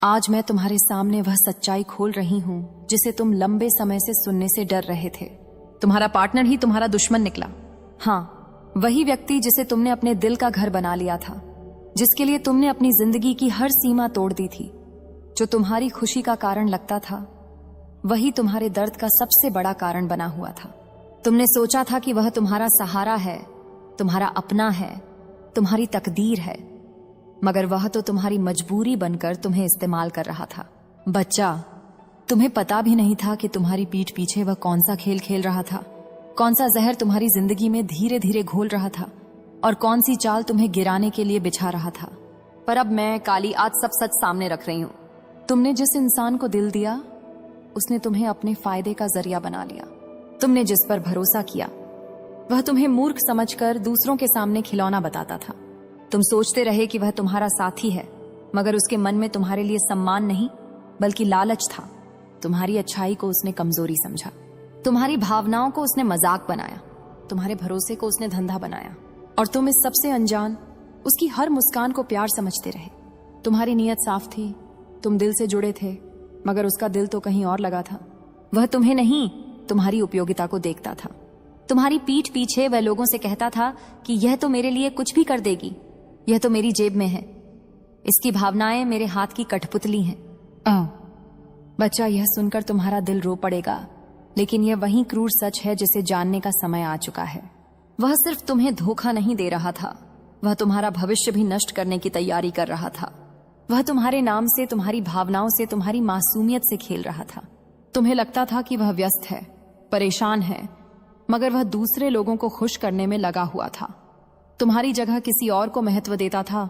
आज मैं तुम्हारे सामने वह सच्चाई खोल रही हूँ जिसे तुम लंबे समय से सुनने से डर रहे थे। तुम्हारा पार्टनर ही तुम्हारा दुश्मन निकला। हाँ, वही व्यक्ति जिसे तुमने अपने दिल का घर बना लिया था, जिसके लिए तुमने अपनी जिंदगी की हर सीमा तोड़ दी थी। जो तुम्हारी खुशी का कारण लगता था, वही तुम्हारे दर्द का सबसे बड़ा कारण बना हुआ था। तुमने सोचा था कि वह तुम्हारा सहारा है, तुम्हारा अपना है, तुम्हारी तकदीर है, मगर वह तो तुम्हारी मजबूरी बनकर तुम्हें इस्तेमाल कर रहा था। बच्चा, तुम्हें पता भी नहीं था कि तुम्हारी पीठ पीछे वह कौन सा खेल खेल रहा था, कौन सा जहर तुम्हारी जिंदगी में धीरे धीरे घोल रहा था और कौन सी चाल तुम्हें गिराने के लिए बिछा रहा था। पर अब मैं काली आज सब सच सामने रख रही हूं। तुमने जिस इंसान को दिल दिया, उसने तुम्हें अपने फायदे का जरिया बना लिया। तुमने जिस पर भरोसा किया, वह तुम्हें मूर्ख समझकर दूसरों के सामने खिलौना बताता था। तुम सोचते रहे कि वह तुम्हारा साथी है, मगर उसके मन में तुम्हारे लिए सम्मान नहीं बल्कि लालच था। तुम्हारी अच्छाई को उसने कमजोरी समझा, तुम्हारी भावनाओं को उसने मजाक बनाया, तुम्हारे भरोसे को उसने धंधा बनाया और तुम इस सबसे अनजान उसकी हर मुस्कान को प्यार समझते रहे। तुम्हारी नीयत साफ थी, तुम दिल से जुड़े थे, मगर उसका दिल तो कहीं और लगा था। वह तुम्हें नहीं, तुम्हारी उपयोगिता को देखता था। तुम्हारी पीठ पीछे वह लोगों से कहता था कि यह तो मेरे लिए कुछ भी कर देगी, यह तो मेरी जेब में है, इसकी भावनाएं मेरे हाथ की कठपुतली हैं। बच्चा, यह सुनकर तुम्हारा दिल रो पड़ेगा, लेकिन यह वही क्रूर सच है जिसे जानने का समय आ चुका है। वह सिर्फ तुम्हें धोखा नहीं दे रहा था, वह तुम्हारा भविष्य भी नष्ट करने की तैयारी कर रहा था। वह तुम्हारे नाम से, तुम्हारी भावनाओं से, तुम्हारी मासूमियत से खेल रहा था। तुम्हें लगता था कि वह व्यस्त है, परेशान है, मगर वह दूसरे लोगों को खुश करने में लगा हुआ था। तुम्हारी जगह किसी और को महत्व देता था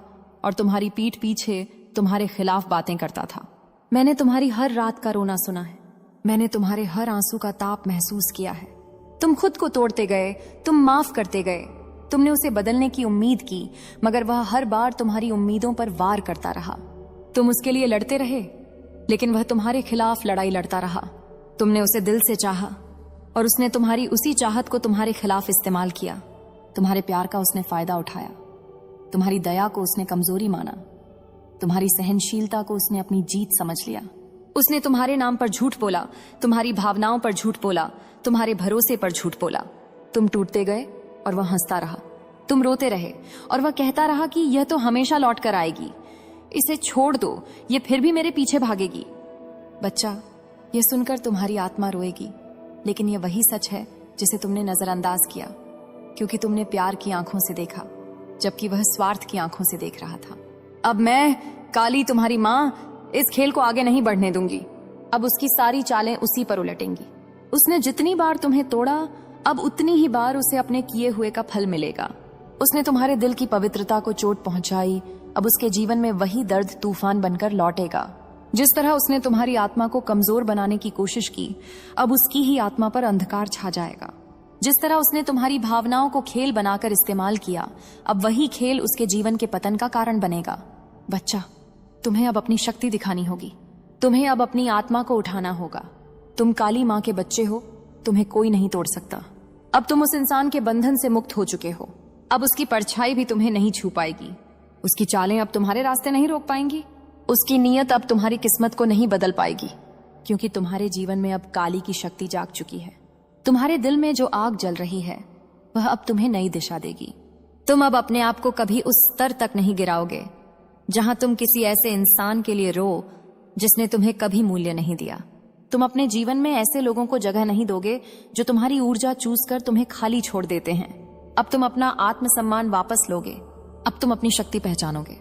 और तुम्हारी पीठ पीछे तुम्हारे खिलाफ बातें करता था। मैंने तुम्हारी हर रात का रोना सुना है, मैंने तुम्हारे हर आंसू का ताप महसूस किया है। तुम खुद को तोड़ते गए, तुम माफ करते गए, तुमने उसे बदलने की उम्मीद की, मगर वह हर बार तुम्हारी उम्मीदों पर वार करता रहा। तुम उसके लिए लड़ते रहे, लेकिन वह तुम्हारे खिलाफ लड़ाई लड़ता रहा। तुमने उसे दिल से चाहा और उसने तुम्हारी उसी चाहत को तुम्हारे खिलाफ इस्तेमाल किया। तुम्हारे प्यार का उसने फायदा उठाया, तुम्हारी दया को उसने कमजोरी माना, तुम्हारी सहनशीलता को उसने अपनी जीत समझ लिया। उसने तुम्हारे नाम पर झूठ बोला, तुम्हारी भावनाओं पर झूठ बोला, तुम्हारे भरोसे पर झूठ बोला। तुम टूटते गए और वह हंसता रहा, तुम रोते रहे और वह कहता रहा कि यह तो हमेशा लौट कर आएगी, इसे छोड़ दो, ये फिर भी मेरे पीछे भागेगी। बच्चा, यह सुनकर तुम्हारी आत्मा रोएगी, लेकिन यह वही सच है जिसे तुमने नजरअंदाज किया, क्योंकि तुमने प्यार की आंखों से देखा जबकि वह स्वार्थ की आंखों से देख रहा था। अब मैं, काली तुम्हारी मां, इस खेल को आगे नहीं बढ़ने दूंगी। अब उसकी सारी चालें उसी पर उलटेंगी। उसने जितनी बार तुम्हें तोड़ा, अब उतनी ही बार उसे अपने किए हुए का फल मिलेगा। उसने तुम्हारे दिल की पवित्रता को चोट पहुंचाई, अब उसके जीवन में वही दर्द तूफान बनकर लौटेगा। जिस तरह उसने तुम्हारी आत्मा को कमजोर बनाने की कोशिश की, अब उसकी ही आत्मा पर अंधकार छा जाएगा। जिस तरह उसने तुम्हारी भावनाओं को खेल बनाकर इस्तेमाल किया, अब वही खेल उसके जीवन के पतन का कारण बनेगा। बच्चा, तुम्हें अब अपनी शक्ति दिखानी होगी, तुम्हें अब अपनी आत्मा को उठाना होगा। तुम काली मां के बच्चे हो, तुम्हें कोई नहीं तोड़ सकता। अब तुम उस इंसान के बंधन से मुक्त हो चुके हो, अब उसकी परछाई भी तुम्हें नहीं छू पाएगी। उसकी चालें अब तुम्हारे रास्ते नहीं रोक पाएंगी, उसकी नीयत अब तुम्हारी किस्मत को नहीं बदल पाएगी, क्योंकि तुम्हारे जीवन में अब काली की शक्ति जाग चुकी है। तुम्हारे दिल में जो आग जल रही है, वह अब तुम्हें नई दिशा देगी। तुम अब अपने आप को कभी उस स्तर तक नहीं गिराओगे जहां तुम किसी ऐसे इंसान के लिए रो जिसने तुम्हें कभी मूल्य नहीं दिया। तुम अपने जीवन में ऐसे लोगों को जगह नहीं दोगे जो तुम्हारी ऊर्जा चूस कर तुम्हें खाली छोड़ देते हैं। अब तुम अपना आत्मसम्मान वापस लोगे, अब तुम अपनी शक्ति पहचानोगे।